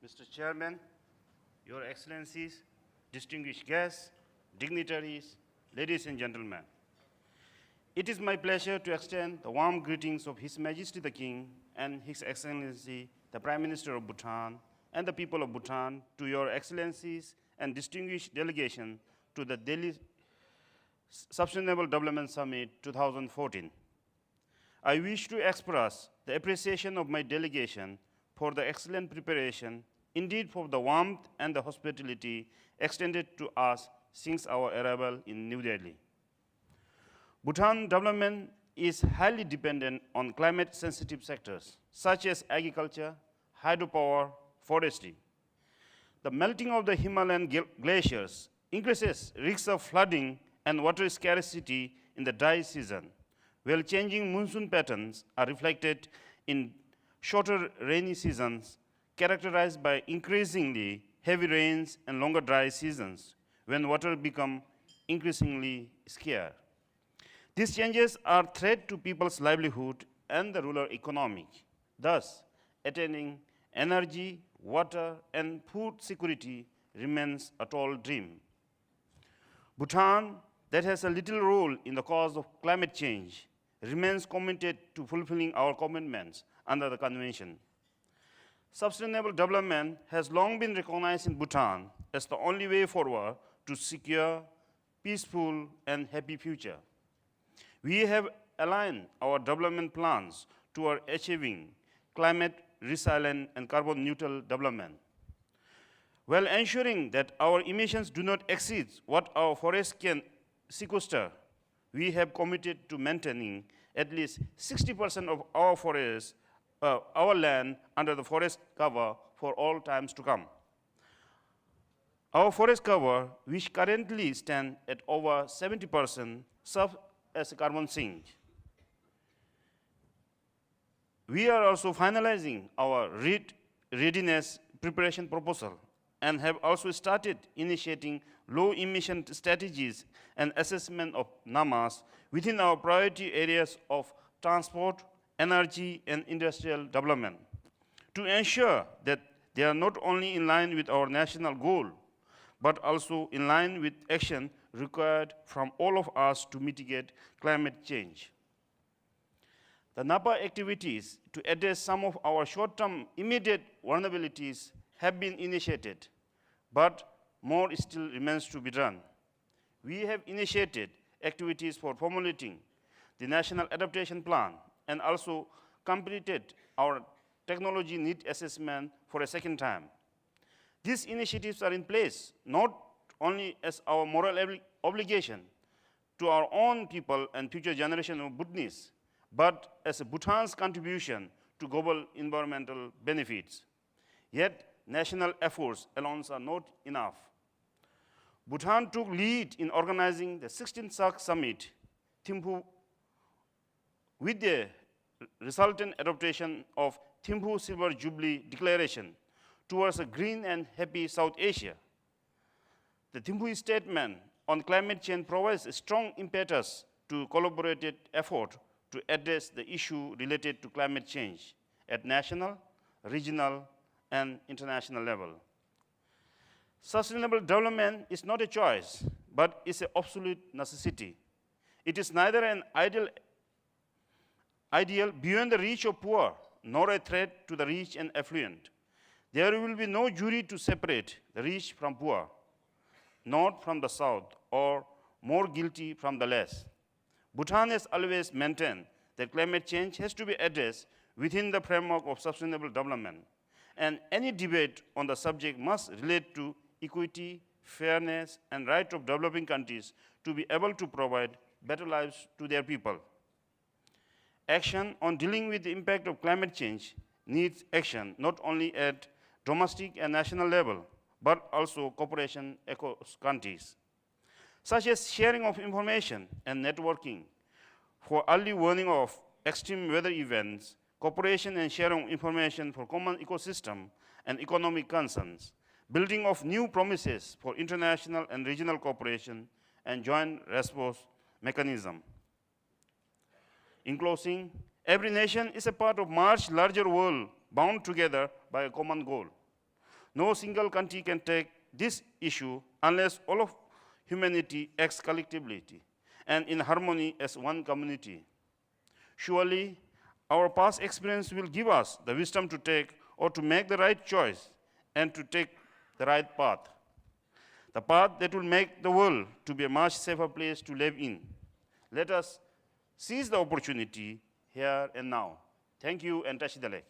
Mr. Chairman, Your Excellencies, distinguished guests, dignitaries, ladies and gentlemen. It is my pleasure to extend the warm greetings of His Majesty the King and His Excellency the Prime Minister of Bhutan and the people of Bhutan to Your Excellencies and distinguished delegation to the Delhi Sustainable Development Summit 2014. I wish to express the appreciation of my delegation for the excellent preparation, indeed for the warmth and the hospitality extended to us since our arrival in New Delhi. Bhutan development is highly dependent on climate-sensitive sectors, such as agriculture, hydropower, forestry. The melting of the Himalayan glaciers increases risks of flooding and water scarcity in the dry season, while changing monsoon patterns are reflected in shorter rainy seasons characterized by increasingly heavy rains and longer dry seasons when water becomes increasingly scarce. These changes are a threat to people's livelihood and the rural economy. Thus, attaining energy, water, and food security remains a tall dream. Bhutan, that has a little role in the cause of climate change, remains committed to fulfilling our commitments under the convention. Sustainable development has long been recognized in Bhutan as the only way forward to secure peaceful and happy future. We have aligned our development plans toward achieving climate resilient and carbon neutral development, while ensuring that our emissions do not exceed what our forests can sequester. We have committed to maintaining at least 60% of our forests, our land under the forest cover for all times to come. Our forest cover, which currently stands at over 70%, serves as a carbon sink. We are also finalizing our readiness preparation proposal and have also started initiating low-emission strategies and assessment of NAMAs within our priority areas of transport, energy, and industrial development to ensure that they are not only in line with our national goal, but also in line with action required from all of us to mitigate climate change. The NAPA activities to address some of our short-term immediate vulnerabilities have been initiated, but more still remains to be done. We have initiated activities for formulating the National Adaptation Plan and also completed our technology need assessment for a second time. These initiatives are in place not only as our moral obligation to our own people and future generation of Bhutanese, but as a Bhutan's contribution to global environmental benefits. Yet, national efforts alone are not enough. Bhutan took lead in organizing the 16th SAARC Summit, Thimphu, with the resultant adoption of Thimphu Silver Jubilee Declaration towards a green and happy South Asia. The Thimphu Statement on climate change provides a strong impetus to collaborated effort to address the issue related to climate change at national, regional, and international level. Sustainable development is not a choice, but is an absolute necessity. It is neither an ideal beyond the reach of poor, nor a threat to the rich and affluent. There will be no jury to separate the rich from poor, north from the south, or more guilty from the less. Bhutan has always maintained that climate change has to be addressed within the framework of sustainable development, and any debate on the subject must relate to equity, fairness, and right of developing countries to be able to provide better lives to their people. Action on dealing with the impact of climate change needs action not only at domestic and national level, but also cooperation across countries, such as sharing of information and networking for early warning of extreme weather events, cooperation and sharing of information for common ecosystem and economic concerns, building of new promises for international and regional cooperation, and joint response mechanism. In closing, every nation is a part of a much larger world bound together by a common goal. No single country can take this issue unless all of humanity acts collectively and in harmony as one community. Surely, our past experience will give us the wisdom to take or to make the right choice and to take the right path. The path that will make the world to be a much safer place to live in. Let us seize the opportunity here and now. Thank you, and Tashi Dalek.